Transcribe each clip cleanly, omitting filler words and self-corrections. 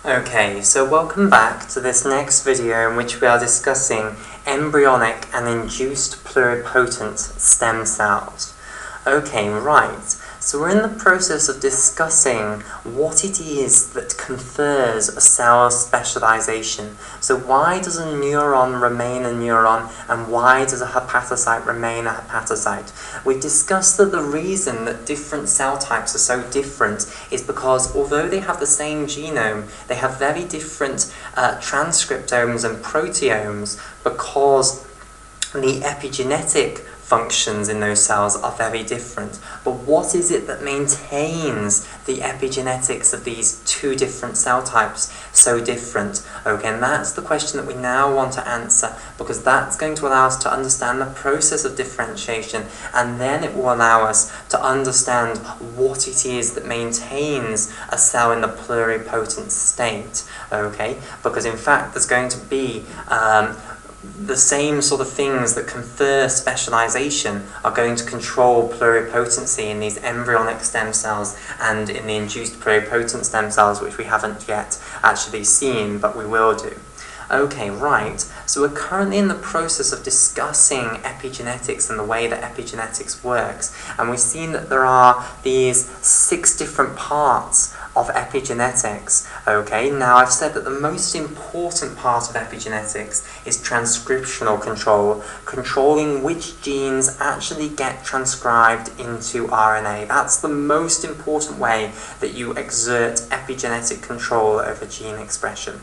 Okay, so welcome back to this next video in which we are discussing embryonic and induced pluripotent stem cells. Okay, right, so we're in the process of discussing what it is that confers a cell's specialization. So why does a neuron remain a neuron, and why does a hepatocyte remain a hepatocyte? We've discussed that the reason that different cell types are so different is because although they have the same genome, they have very different transcriptomes and proteomes, because the epigenetic functions in those cells are very different. But what is it that maintains the epigenetics of these two different cell types so different? Okay, and that's the question that we now want to answer, because that's going to allow us to understand the process of differentiation, and then it will allow us to understand what it is that maintains a cell in the pluripotent state. Okay, because in fact there's going to be the same sort of things that confer specialization are going to control pluripotency in these embryonic stem cells and in the induced pluripotent stem cells, which we haven't yet actually seen, but we will do. Okay, right, so we're currently in the process of discussing epigenetics and the way that epigenetics works, and we've seen that there are these 6 different parts of epigenetics. Okay, now I've said that the most important part of epigenetics is transcriptional control, controlling which genes actually get transcribed into RNA. That's the most important way that you exert epigenetic control over gene expression.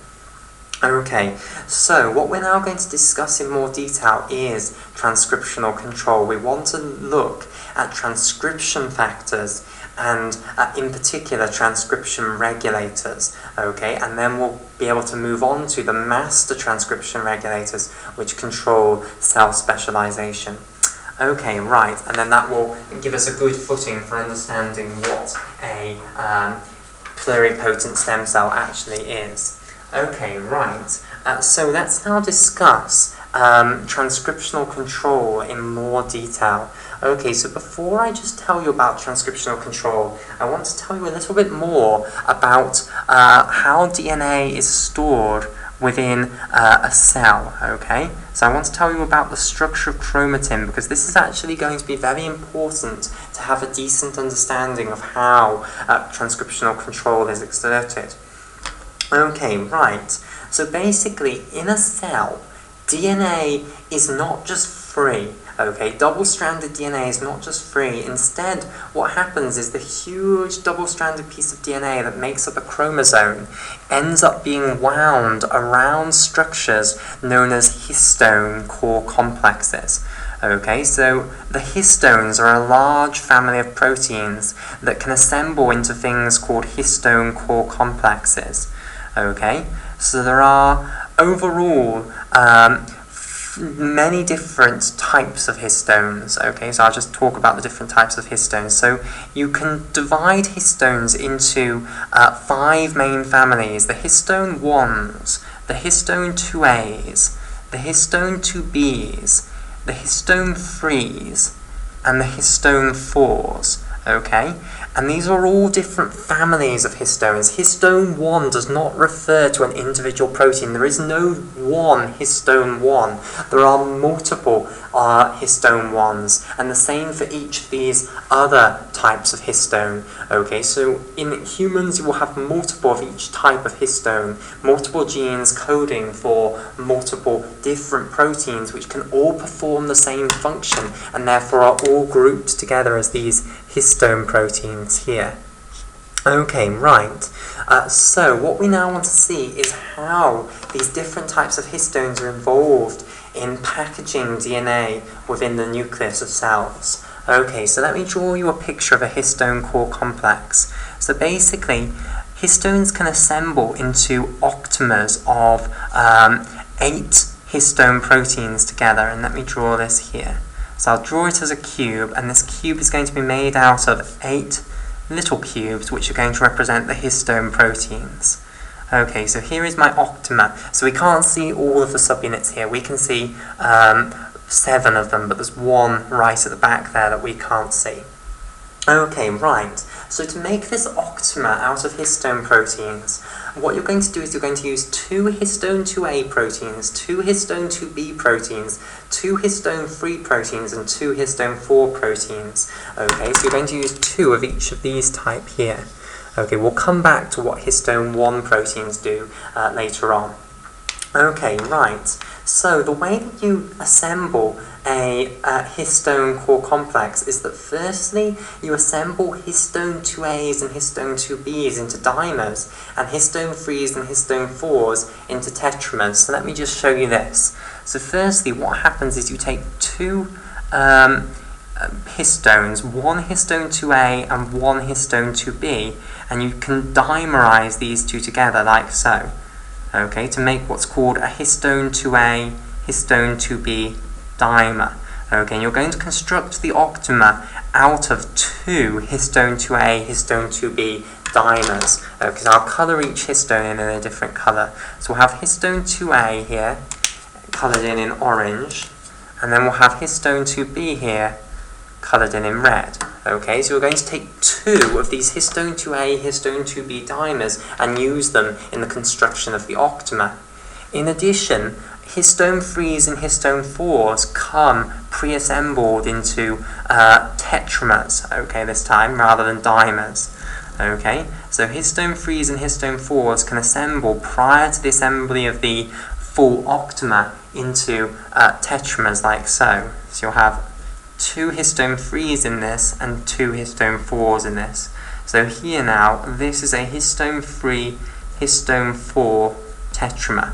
Okay, so what we're now going to discuss in more detail is transcriptional control. We want to look at transcription factors and in particular transcription regulators, okay, and then we'll be able to move on to the master transcription regulators which control cell specialization. Okay, right, and then that will give us a good footing for understanding what a pluripotent stem cell actually is. Okay, right, so let's now discuss transcriptional control in more detail. Okay, so before I just tell you about transcriptional control, I want to tell you a little bit more about how DNA is stored within a cell, okay? So I want to tell you about the structure of chromatin, because this is actually going to be very important to have a decent understanding of how transcriptional control is exerted. Okay, right, so basically in a cell, DNA is not just free, okay, double-stranded DNA is not just free. Instead, what happens is the huge double-stranded piece of DNA that makes up a chromosome ends up being wound around structures known as histone core complexes. Okay, so the histones are a large family of proteins that can assemble into things called histone core complexes. Okay, so there are overall many different types of histones. Okay, so I'll just talk about the different types of histones. So you can divide histones into 5 main families: the histone 1s, the histone 2As, the histone 2Bs, the histone 3s, and the histone 4s. Okay, and these are all different families of histones. Histone 1 does not refer to an individual protein. There is no one histone 1. There are multiple histone 1s, and the same for each of these other types of histone. Okay, so in humans you will have multiple of each type of histone, multiple genes coding for multiple different proteins which can all perform the same function and therefore are all grouped together as these histone proteins here. Okay, right, so what we now want to see is how these different types of histones are involved in packaging DNA within the nucleus of cells. Okay, so let me draw you a picture of a histone core complex. So basically, histones can assemble into octamers of 8 histone proteins together, and let me draw this here. So I'll draw it as a cube, and this cube is going to be made out of 8 little cubes, which are going to represent the histone proteins. Okay, so here is my octamer. So we can't see all of the subunits here. We can see 7 of them, but there's one right at the back there that we can't see. Okay, right. So to make this octamer out of histone proteins, what you're going to do is you're going to use 2 histone 2A proteins, 2 histone 2B proteins, 2 histone 3 proteins, and 2 histone 4 proteins. Okay, so you're going to use 2 of each of these type here. Okay, we'll come back to what histone 1 proteins do later on. Okay, right. So the way that you assemble a histone core complex is that firstly you assemble histone 2As and histone 2Bs into dimers and histone 3s and histone 4s into tetramers. So let me just show you this. So firstly what happens is you take 2 histones, 1 histone 2A and 1 histone 2B, and you can dimerize these 2 together like so. Okay, to make what's called a histone 2A, histone 2B dimer. Okay, and you're going to construct the octamer out of 2 histone 2A, histone 2B dimers. Okay, so I'll colour each histone in a different colour. So we'll have histone 2A here, coloured in orange, and then we'll have histone 2B here, coloured in red. Okay, so we're going to take 2 of these histone 2A, histone 2B dimers and use them in the construction of the octamer. In addition, histone 3s and histone 4s come pre-assembled into tetramers, okay, this time, rather than dimers. Okay, so histone 3s and histone 4s can assemble prior to the assembly of the full octamer into tetramers like so. So you'll have 2 histone 3s in this and 2 histone 4s in this. So here now, this is a histone 3, histone 4 tetramer.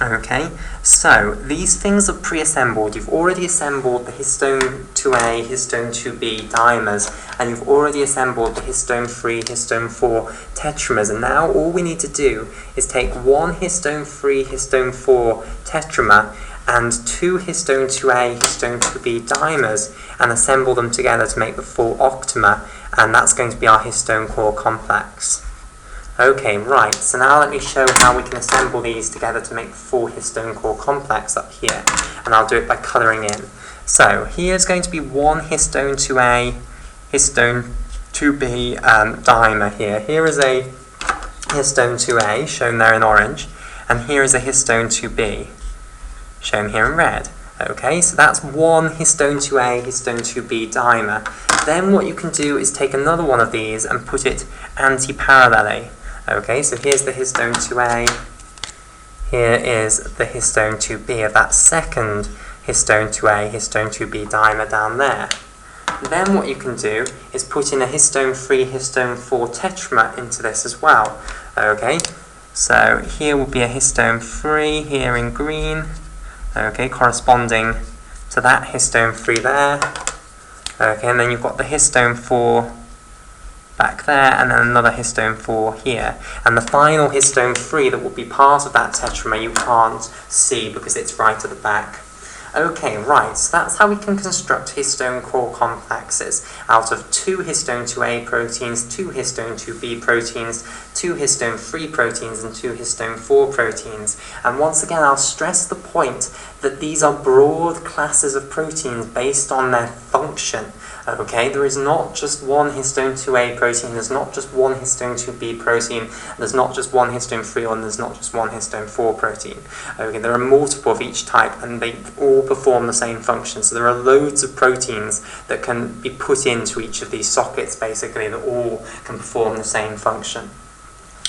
Okay, so these things are pre-assembled. You've already assembled the histone 2A, histone 2B dimers, and you've already assembled the histone 3, histone 4 tetramers. And now all we need to do is take 1 histone 3, histone 4 tetramer and 2 histone 2A, histone 2B dimers and assemble them together to make the full octamer, and that's going to be our histone core complex. Okay, right, so now let me show how we can assemble these together to make the full histone core complex up here, and I'll do it by colouring in. So here's going to be 1 histone 2A, histone 2B dimer here. Here is a histone 2A, shown there in orange, and here is a histone 2B, shown here in red. Okay, so that's 1 histone 2A, histone 2B dimer. Then what you can do is take another one of these and put it anti-parallelly. Okay, so here's the histone 2A, here is the histone 2B of that second histone 2A, histone 2B dimer down there. Then what you can do is put in a histone 3, histone 4 tetramer into this as well. Okay, so here will be a histone 3 here in green, okay, corresponding to that histone 3 there. Okay, and then you've got the histone 4 back there, and then another histone 4 here. And the final histone 3 that will be part of that tetramer you can't see because it's right at the back. Okay, right, so that's how we can construct histone core complexes out of 2 histone 2A proteins, 2 histone 2B proteins, 2 histone 3 proteins, and 2 histone 4 proteins. And once again, I'll stress the point that these are broad classes of proteins based on their function. Okay, there is not just 1 histone 2A protein, there's not just 1 histone 2B protein, there's not just 1 histone 3, and there's not just 1 histone 4 protein. Okay, there are multiple of each type, and they all perform the same function. So there are loads of proteins that can be put into each of these sockets, basically, that all can perform the same function.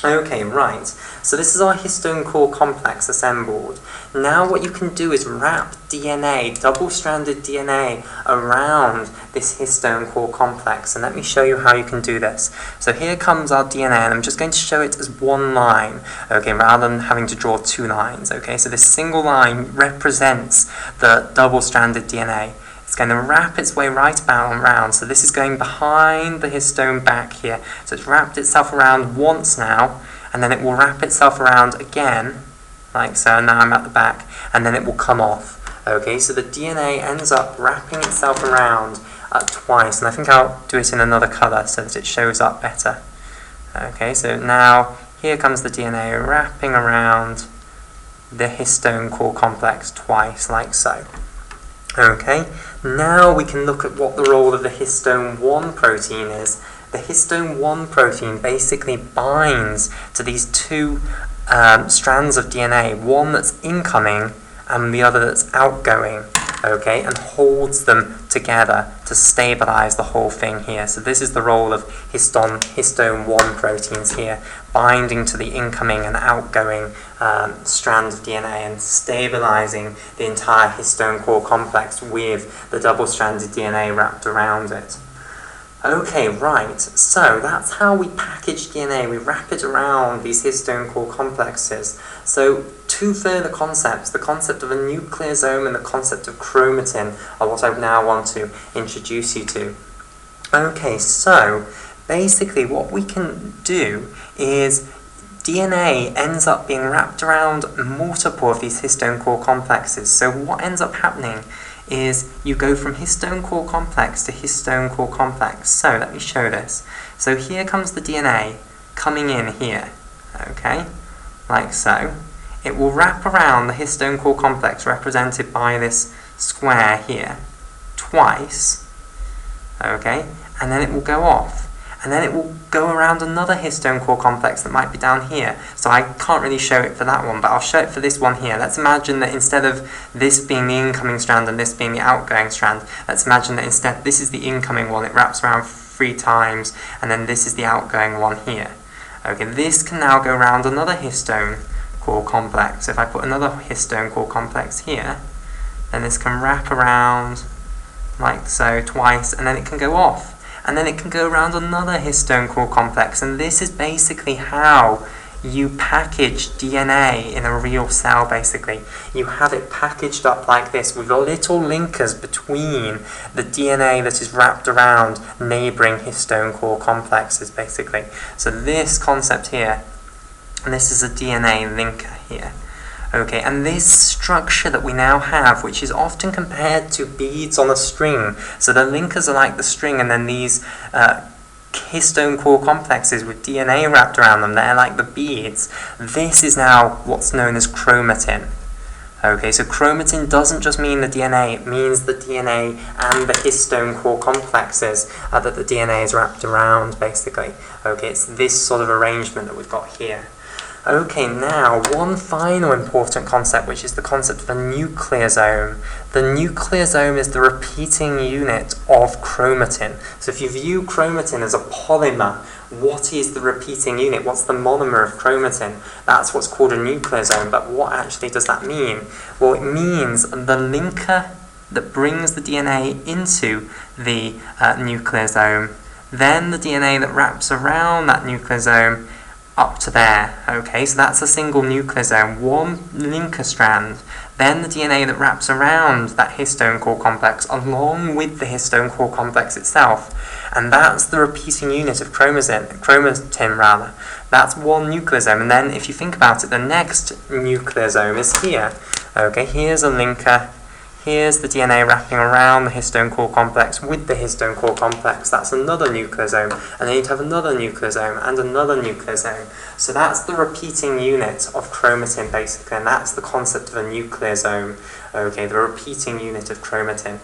Okay, right, so this is our histone core complex assembled. Now what you can do is wrap DNA, double-stranded DNA, around this histone core complex, and let me show you how you can do this. So here comes our DNA, and I'm just going to show it as one line, okay, rather than having to draw 2 lines, okay. So this single line represents the double-stranded DNA. It's going to wrap its way right about and around. So this is going behind the histone back here. So it's wrapped itself around once now, and then it will wrap itself around again, like so. Now I'm at the back, and then it will come off. Okay, so the DNA ends up wrapping itself around twice, and I think I'll do it in another colour so that it shows up better. Okay, so now here comes the DNA wrapping around the histone core complex twice, like so. Okay, now we can look at what the role of the histone 1 protein is the histone 1 protein basically binds to these two strands of DNA, one that's incoming and the other that's outgoing, okay, and holds them together to stabilize the whole thing here. So this is the role of histone 1 proteins here, binding to the incoming and outgoing strand of DNA and stabilizing the entire histone core complex with the double-stranded DNA wrapped around it. Okay, right, so that's how we package DNA. We wrap it around these histone core complexes. So two further concepts, the concept of a nucleosome and the concept of chromatin, are what I now want to introduce you to. Okay, so basically what we can do is DNA ends up being wrapped around multiple of these histone core complexes. So what ends up happening is you go from histone core complex to histone core complex. So let me show this. So here comes the DNA coming in here, okay, like so. It will wrap around the histone core complex represented by this square here twice, okay, and then it will go off. And then it will go around another histone core complex that might be down here. So I can't really show it for that one, but I'll show it for this one here. Let's imagine that instead of this being the incoming strand and this being the outgoing strand, let's imagine that instead this is the incoming one. It wraps around 3 times, and then this is the outgoing one here. Okay, this can now go around another histone core complex. If I put another histone core complex here, then this can wrap around like so twice, and then it can go off. And then it can go around another histone core complex, and this is basically how you package DNA in a real cell, basically. You have it packaged up like this with little linkers between the DNA that is wrapped around neighboring histone core complexes, basically. So this concept here, and this is a DNA linker here. Okay, and this structure that we now have, which is often compared to beads on a string, so the linkers are like the string, and then these histone core complexes with DNA wrapped around them, they're like the beads. This is now what's known as chromatin. Okay, so chromatin doesn't just mean the DNA, it means the DNA and the histone core complexes that the DNA is wrapped around, basically. Okay, it's this sort of arrangement that we've got here. Okay, now one final important concept, which is the concept of a nucleosome. The nucleosome is the repeating unit of chromatin. So if you view chromatin as a polymer, what is the repeating unit? What's the monomer of chromatin? That's what's called a nucleosome, but what actually does that mean? Well, it means the linker that brings the DNA into the nucleosome, then the DNA that wraps around that nucleosome up to there. Okay, so that's a single nucleosome, one linker strand, then the DNA that wraps around that histone core complex along with the histone core complex itself, and that's the repeating unit of chromatin rather. That's one nucleosome, and then if you think about it, the next nucleosome is here. Okay, here's a linker, here's the DNA wrapping around the histone core complex with the histone core complex. That's another nucleosome. And then you'd have another nucleosome and another nucleosome. So that's the repeating unit of chromatin, basically. And that's the concept of a nucleosome. Okay, the repeating unit of chromatin.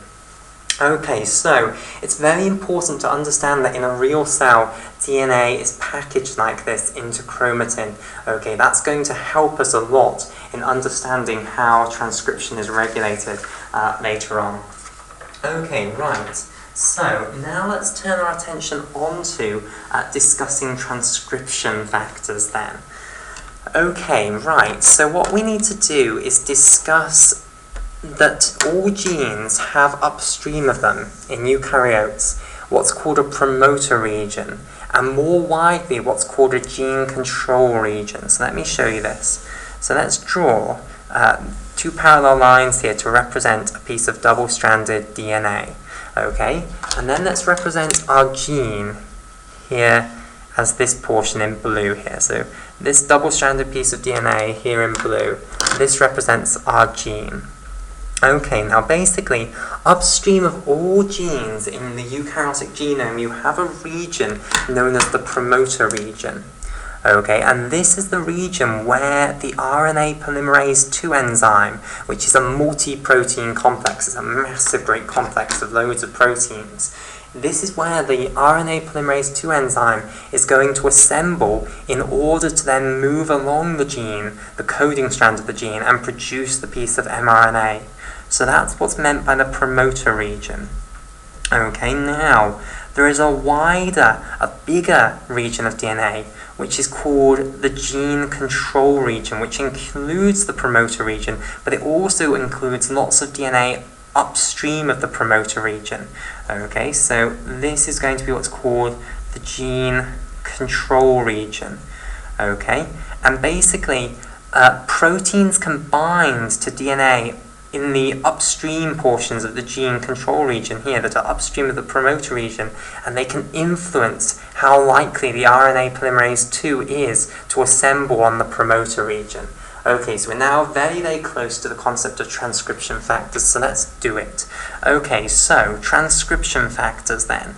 Okay, so it's very important to understand that in a real cell, DNA is packaged like this into chromatin. Okay, that's going to help us a lot in understanding how transcription is regulated later on. Okay, right. So now let's turn our attention onto discussing transcription factors then. Okay, right. So what we need to do is discuss that all genes have upstream of them in eukaryotes what's called a promoter region, and more widely what's called a gene control region. So let me show you this. So let's draw two parallel lines here to represent a piece of double-stranded DNA. Okay, and then let's represent our gene here as this portion in blue here. So this double-stranded piece of DNA here in blue, this represents our gene. Okay, now basically, upstream of all genes in the eukaryotic genome, you have a region known as the promoter region. Okay, and this is the region where the RNA polymerase II enzyme, which is a multi-protein complex, it's a massive great complex of loads of proteins, this is where the RNA polymerase II enzyme is going to assemble in order to then move along the gene, the coding strand of the gene, and produce the piece of mRNA. So that's what's meant by the promoter region. Okay, now, there is a bigger region of DNA, which is called the gene control region, which includes the promoter region, but it also includes lots of DNA upstream of the promoter region. Okay, so this is going to be what's called the gene control region. Okay, and basically proteins can bind to DNA in the upstream portions of the gene control region here that are upstream of the promoter region, and they can influence how likely the RNA polymerase II is to assemble on the promoter region. Okay, so we're now very, very close to the concept of transcription factors, so let's do it. Okay, so transcription factors then.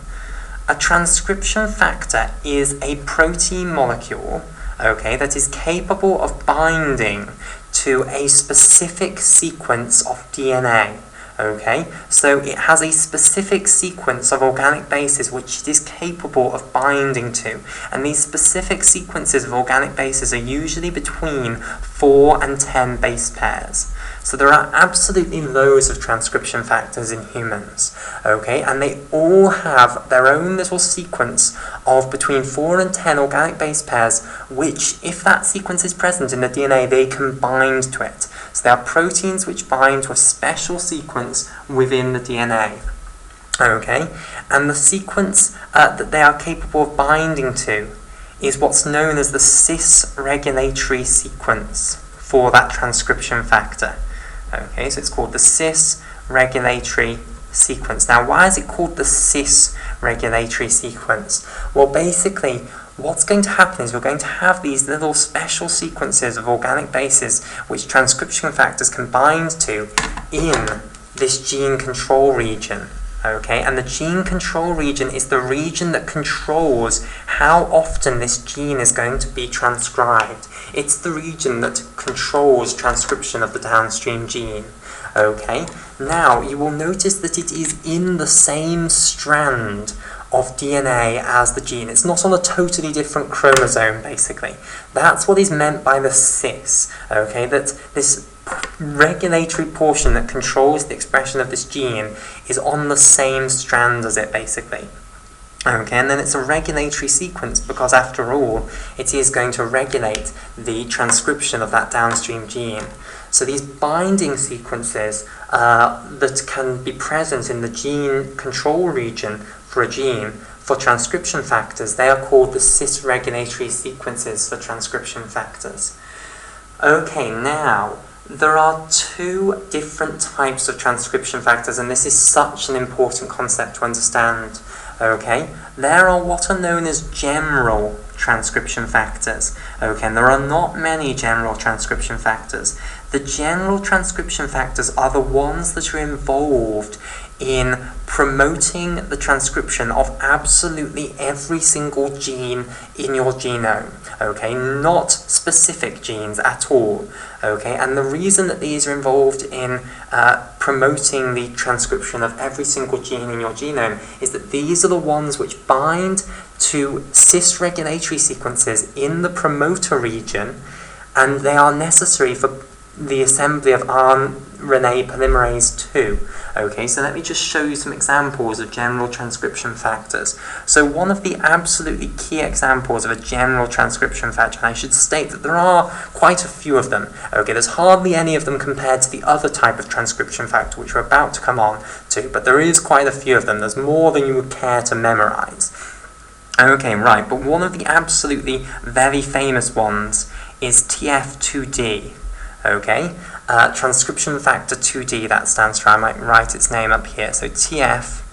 A transcription factor is a protein molecule, okay, that is capable of binding to a specific sequence of DNA. Okay, so it has a specific sequence of organic bases which it is capable of binding to, and these specific sequences of organic bases are usually between 4 and 10 base pairs. So there are absolutely loads of transcription factors in humans, okay, and they all have their own little sequence of between 4 and 10 organic base pairs, which, if that sequence is present in the DNA, they can bind to it. So there are proteins which bind to a special sequence within the DNA, okay, and the sequence that they are capable of binding to is what's known as the cis-regulatory sequence for that transcription factor. Okay, so it's called the cis-regulatory sequence. Now, why is it called the cis-regulatory sequence? Well, basically, what's going to happen is we're going to have these little special sequences of organic bases which transcription factors can bind to in this gene control region. Okay, and the gene control region is the region that controls how often this gene is going to be transcribed. It's the region that controls transcription of the downstream gene. Okay, now you will notice that it is in the same strand of DNA as the gene. It's not on a totally different chromosome, basically. That's what is meant by the cis, okay, that this regulatory portion that controls the expression of this gene is on the same strand as it, basically. Okay, and then it's a regulatory sequence because, after all, it is going to regulate the transcription of that downstream gene. So these binding sequences that can be present in the gene control region for a gene, for transcription factors, they are called the cis-regulatory sequences for transcription factors. Okay, now, there are two different types of transcription factors, and this is such an important concept to understand. Okay, there are what are known as general transcription factors. Okay, and there are not many general transcription factors. The general transcription factors are the ones that are involved in promoting the transcription of absolutely every single gene in your genome, okay, not specific genes at all, okay, and the reason that these are involved in promoting the transcription of every single gene in your genome is that these are the ones which bind to cis-regulatory sequences in the promoter region, and they are necessary for the assembly of RNA polymerase II. Okay, so let me just show you some examples of general transcription factors. So one of the absolutely key examples of a general transcription factor, and I should state that there are quite a few of them. Okay, there's hardly any of them compared to the other type of transcription factor which we're about to come on to, but there is quite a few of them. There's more than you would care to memorize. Okay, right, but one of the absolutely very famous ones is TF2D. Okay, transcription factor 2D, that stands for, I might write its name up here. So TF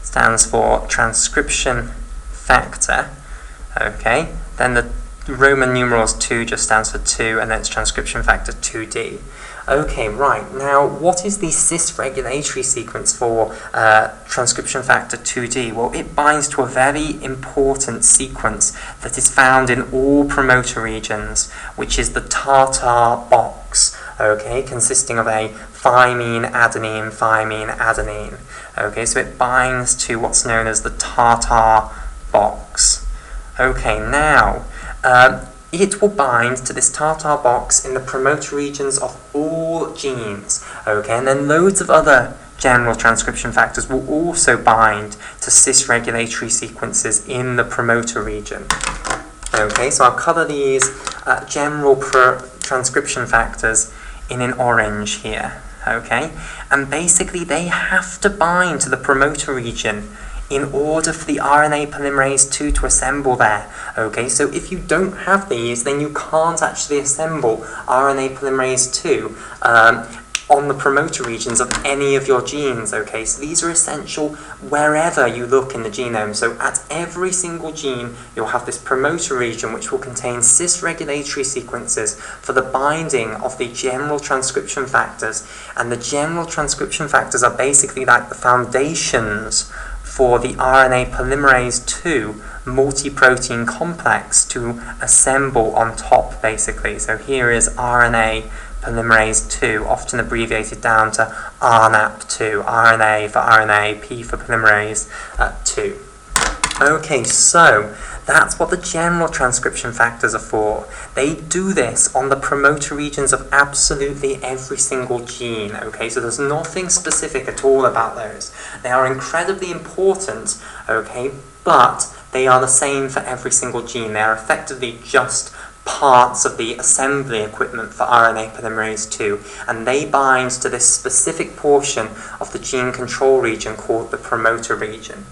stands for transcription factor. Okay, then the Roman numerals 2 just stands for 2, and then it's transcription factor 2D. Okay, right, now what is the cis-regulatory sequence for transcription factor 2D? Well, it binds to a very important sequence that is found in all promoter regions, which is the tartar box. okay, consisting of a thymine, adenine, thymine, adenine. Okay, so it binds to what's known as the tartar box. Okay, now, it will bind to this tartar box in the promoter regions of all genes, okay, and then loads of other general transcription factors will also bind to cis-regulatory sequences in the promoter region. Okay, so I'll colour these general transcription factors in orange here, okay, and basically they have to bind to the promoter region in order for the RNA polymerase II to assemble there. Okay, so if you don't have these, then you can't actually assemble RNA polymerase II on the promoter regions of any of your genes. Okay, so these are essential wherever you look in the genome. So at every single gene, you'll have this promoter region which will contain cis-regulatory sequences for the binding of the general transcription factors. And the general transcription factors are basically like the foundations for the RNA polymerase II multi-protein complex to assemble on top, basically. So here is RNA polymerase II, often abbreviated down to RNAP2, RNA for RNA, P for polymerase II. Okay, so that's what the general transcription factors are for. They do this on the promoter regions of absolutely every single gene, okay? So there's nothing specific at all about those. They are incredibly important, okay, but they are the same for every single gene. They are effectively just parts of the assembly equipment for RNA polymerase II, and they bind to this specific portion of the gene control region called the promoter region.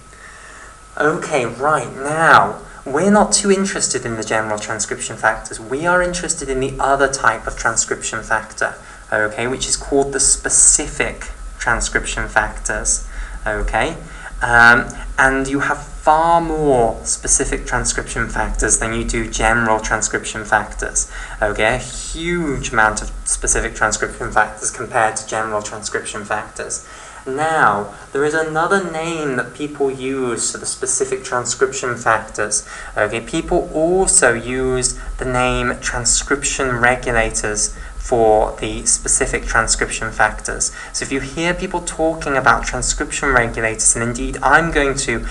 Okay, right, now, we're not too interested in the general transcription factors. We are interested in the other type of transcription factor, okay, which is called the specific transcription factors, okay? And you have far more specific transcription factors than you do general transcription factors, okay? A huge amount of specific transcription factors compared to general transcription factors. Now, there is another name that people use for the specific transcription factors. Okay, people also use the name transcription regulators for the specific transcription factors. So if you hear people talking about transcription regulators, and indeed I'm going to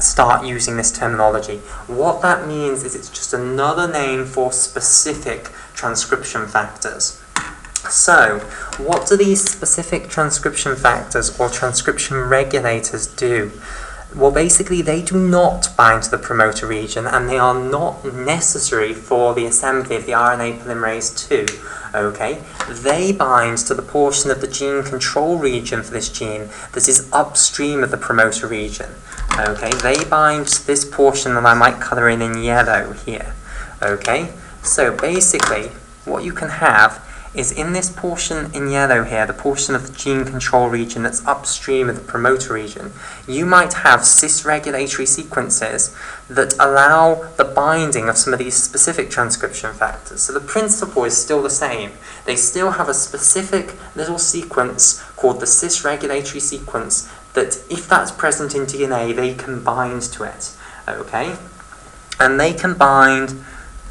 start using this terminology, what that means is it's just another name for specific transcription factors. So, what do these specific transcription factors or transcription regulators do? Well, basically, they do not bind to the promoter region, and they are not necessary for the assembly of the RNA polymerase II. Okay? They bind to the portion of the gene control region for this gene that is upstream of the promoter region. Okay? They bind to this portion that I might colour in yellow here. Okay? So, basically, what you can have is in this portion in yellow here, the portion of the gene control region that's upstream of the promoter region, you might have cis-regulatory sequences that allow the binding of some of these specific transcription factors. So the principle is still the same. They still have a specific little sequence called the cis-regulatory sequence that, if that's present in DNA, they can bind to it. Okay? And they can bind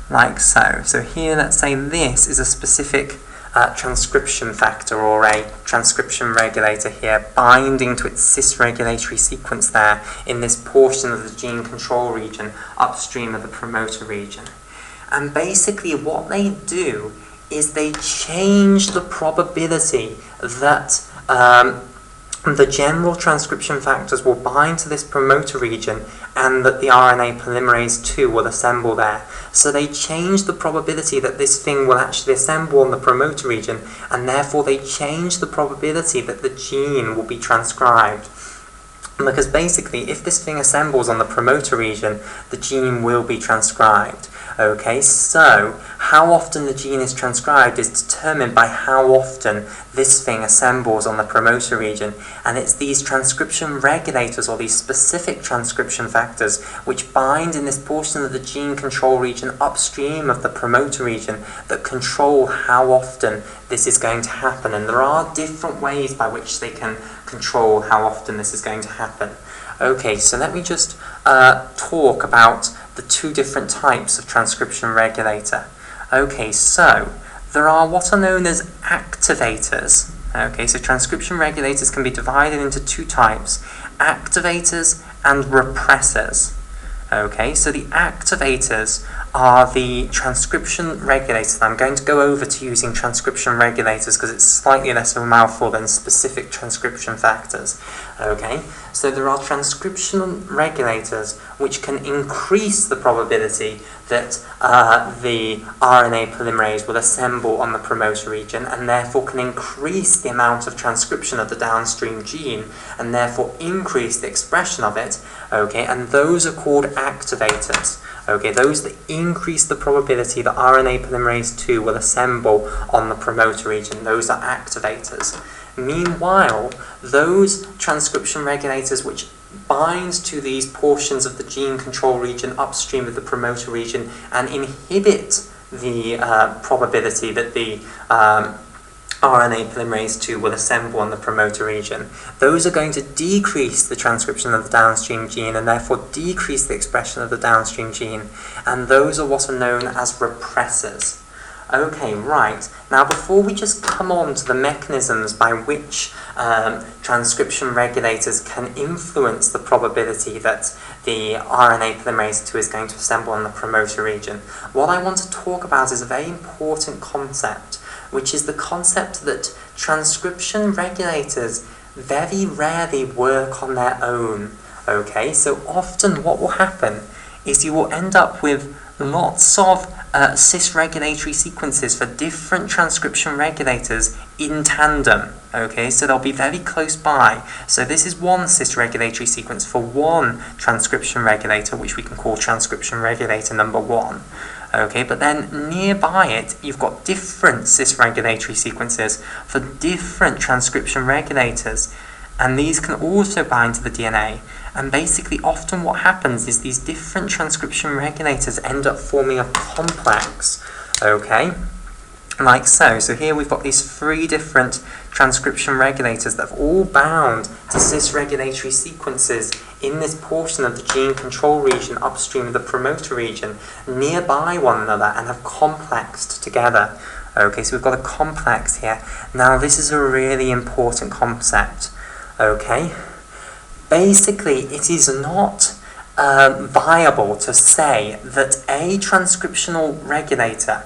like so. So here, let's say this is a specific transcription factor or a transcription regulator here, binding to its cis-regulatory sequence there in this portion of the gene control region upstream of the promoter region. And basically what they do is they change the probability that the general transcription factors will bind to this promoter region and that the RNA polymerase II will assemble there. So they change the probability that this thing will actually assemble on the promoter region, and therefore they change the probability that the gene will be transcribed. Because basically, if this thing assembles on the promoter region, the gene will be transcribed. Okay, so how often the gene is transcribed is determined by how often this thing assembles on the promoter region, and it's these transcription regulators or these specific transcription factors which bind in this portion of the gene control region upstream of the promoter region that control how often this is going to happen. And there are different ways by which they can control how often this is going to happen. Okay, so let me just talk about the two different types of transcription regulator. Okay, so there are what are known as activators. Okay, so transcription regulators can be divided into two types, activators and repressors. Okay, so the activators are the transcription regulators. I'm going to go over to using transcription regulators because it's slightly less of a mouthful than specific transcription factors. Okay, so there are transcription regulators which can increase the probability that the RNA polymerase will assemble on the promoter region, and therefore can increase the amount of transcription of the downstream gene and therefore increase the expression of it. Okay, and those are called activators. Okay, those that increase the probability that RNA polymerase 2 will assemble on the promoter region, those are activators. Meanwhile, those transcription regulators which bind to these portions of the gene control region upstream of the promoter region and inhibit the probability that the RNA polymerase 2 will assemble on the promoter region, those are going to decrease the transcription of the downstream gene and therefore decrease the expression of the downstream gene, and those are what are known as repressors. Okay, right. Now, before we just come on to the mechanisms by which transcription regulators can influence the probability that the RNA polymerase 2 is going to assemble on the promoter region, what I want to talk about is a very important concept, which is the concept that transcription regulators very rarely work on their own. Okay, so often what will happen is you will end up with lots of cis-regulatory sequences for different transcription regulators in tandem. Okay, so they'll be very close by. So this is one cis-regulatory sequence for one transcription regulator, which we can call transcription regulator number 1. Okay, but then nearby it, you've got different cis-regulatory sequences for different transcription regulators, and these can also bind to the DNA. And basically, often what happens is these different transcription regulators end up forming a complex, okay, like so. So here we've got these 3 different transcription regulators that have all bound to cis-regulatory sequences in this portion of the gene control region upstream of the promoter region, nearby one another, and have complexed together. Okay, so we've got a complex here. Now, this is a really important concept. Okay, basically, it is not viable to say that a transcriptional regulator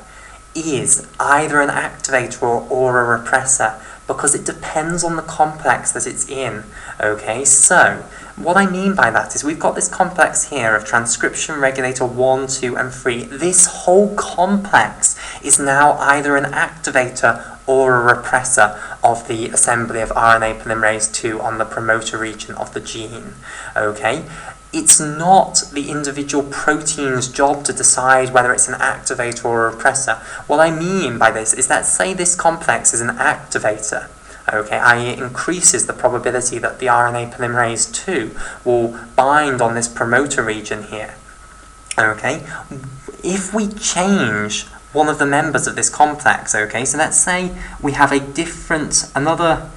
is either an activator or a repressor, because it depends on the complex that it's in. Okay, so what I mean by that is we've got this complex here of transcription regulator 1, 2, and 3. This whole complex is now either an activator or a repressor of the assembly of RNA polymerase 2 on the promoter region of the gene. Okay? It's not the individual protein's job to decide whether it's an activator or a repressor. What I mean by this is that, say this complex is an activator, okay, i.e. it increases the probability that the RNA polymerase 2 will bind on this promoter region here. Okay? If we change one of the members of this complex, okay, so let's say we have another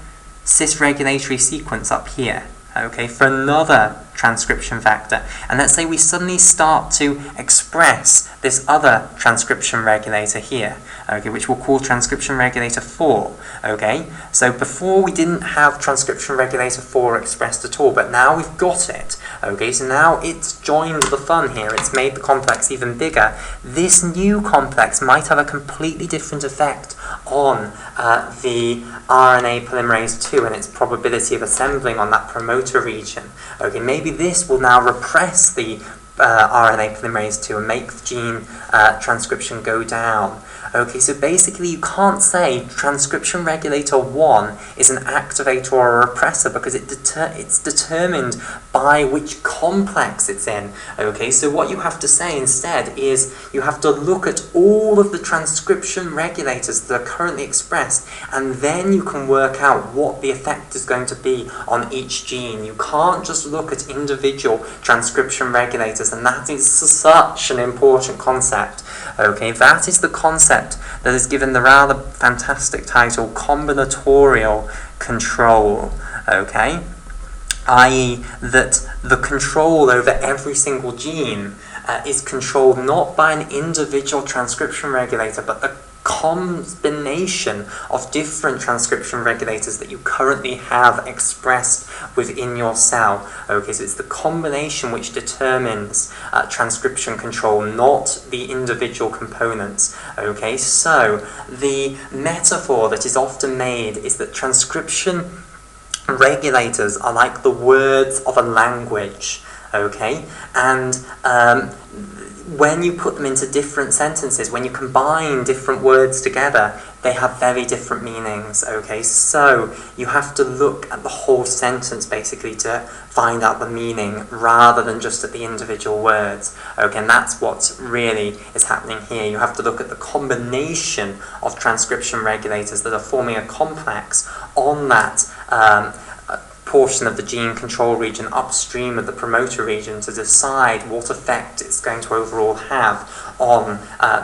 cis-regulatory sequence up here, okay, for another transcription factor, and let's say we suddenly start to express this other transcription regulator here, okay, which we'll call transcription regulator 4, okay, so before we didn't have transcription regulator 4 expressed at all, but now we've got it, okay, so now it's joined the fun here, it's made the complex even bigger. This new complex might have a completely different effect on the RNA polymerase 2 and its probability of assembling on that promoter region. Okay, maybe this will now repress the RNA polymerase 2 and make the gene transcription go down. Okay, so basically you can't say transcription regulator 1 is an activator or a repressor because it's determined by which complex it's in. Okay, so what you have to say instead is you have to look at all of the transcription regulators that are currently expressed, and then you can work out what the effect is going to be on each gene. You can't just look at individual transcription regulators, and that is such an important concept. Okay, that is the concept that is given the rather fantastic title combinatorial control, okay, i.e. that the control over every single gene is controlled not by an individual transcription regulator, but the combination of different transcription regulators that you currently have expressed within your cell. Okay, so it's the combination which determines transcription control, not the individual components. Okay, so the metaphor that is often made is that transcription regulators are like the words of a language. Okay, and when you put them into different sentences, when you combine different words together, they have very different meanings, okay? So you have to look at the whole sentence, basically, to find out the meaning, rather than just at the individual words, okay? And that's what really is happening here. You have to look at the combination of transcription regulators that are forming a complex on that portion of the gene control region upstream of the promoter region to decide what effect it's going to overall have on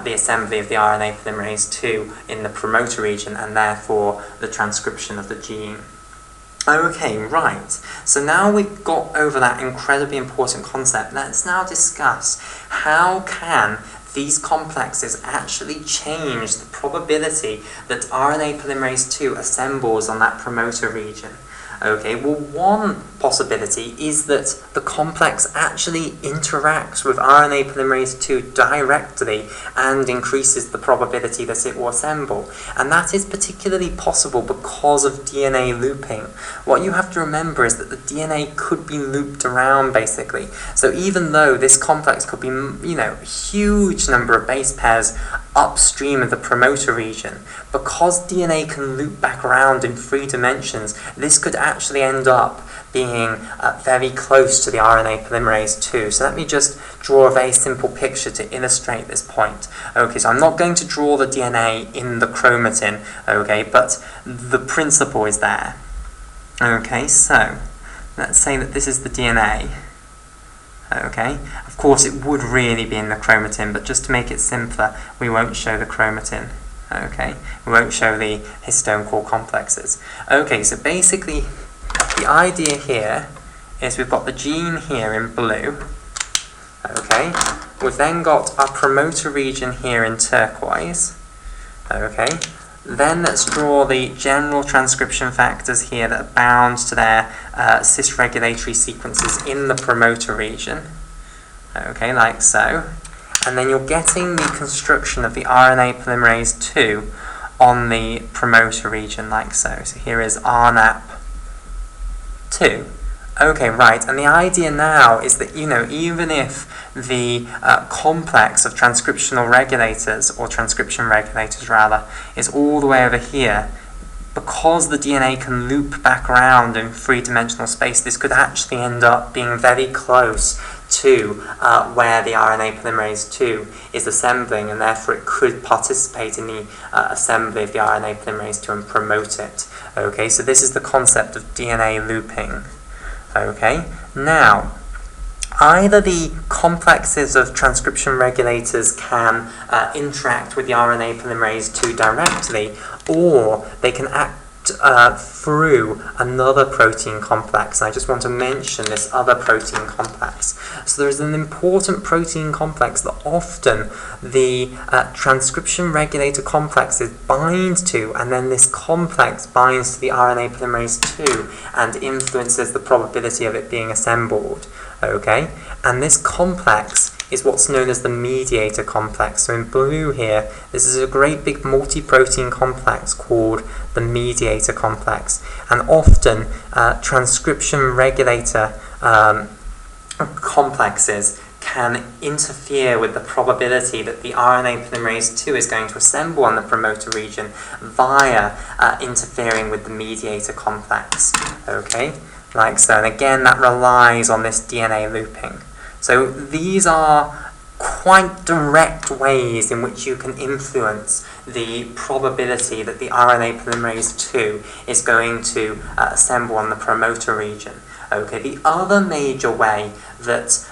the assembly of the RNA polymerase II in the promoter region, and therefore the transcription of the gene. Okay, right. So now we've got over that incredibly important concept, let's now discuss how can these complexes actually change the probability that RNA polymerase II assembles on that promoter region. Okay, well, one possibility is that the complex actually interacts with RNA polymerase II directly and increases the probability that it will assemble. And that is particularly possible because of DNA looping. What you have to remember is that the DNA could be looped around, basically. So even though this complex could be, a huge number of base pairs upstream of the promoter region, because DNA can loop back around in 3 dimensions, this could actually end up being very close to the RNA polymerase II. So let me just draw a very simple picture to illustrate this point. Okay, so I'm not going to draw the DNA in the chromatin, okay, but the principle is there. Okay, so let's say that this is the DNA. Okay, of course it would really be in the chromatin, but just to make it simpler, we won't show the chromatin. Okay, we won't show the histone core complexes. Okay, so basically the idea here is we've got the gene here in blue. Okay, we've then got our promoter region here in turquoise. Okay, then let's draw the general transcription factors here that are bound to their cis-regulatory sequences in the promoter region. Okay, like so. And then you're getting the construction of the RNA polymerase II on the promoter region, like so. So here is RNAP2. Okay, right, and the idea now is that, even if the complex of transcriptional regulators, or transcription regulators rather, is all the way over here, because the DNA can loop back around in 3-dimensional space, this could actually end up being very close to where the RNA polymerase II is assembling, and therefore it could participate in the assembly of the RNA polymerase II and promote it. Okay, so this is the concept of DNA looping. Okay, now, either the complexes of transcription regulators can interact with the RNA polymerase II directly, or they can act through another protein complex. And I just want to mention this other protein complex. So there's an important protein complex that often the transcription regulator complexes bind to, and then this complex binds to the RNA polymerase II and influences the probability of it being assembled. Okay, and this complex is what's known as the mediator complex. So in blue here, this is a great big multi-protein complex called the mediator complex. And often transcription regulator complexes can interfere with the probability that the RNA polymerase II is going to assemble on the promoter region via interfering with the mediator complex. Okay, like so. And again, that relies on this DNA looping. So these are quite direct ways in which you can influence the probability that the RNA polymerase II is going to assemble on the promoter region. Okay, the other major way that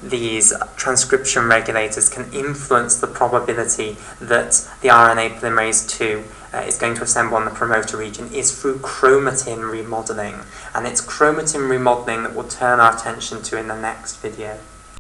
these transcription regulators can influence the probability that the RNA polymerase II is going to assemble on the promoter region is through chromatin remodeling. And it's chromatin remodeling that we'll turn our attention to in the next video.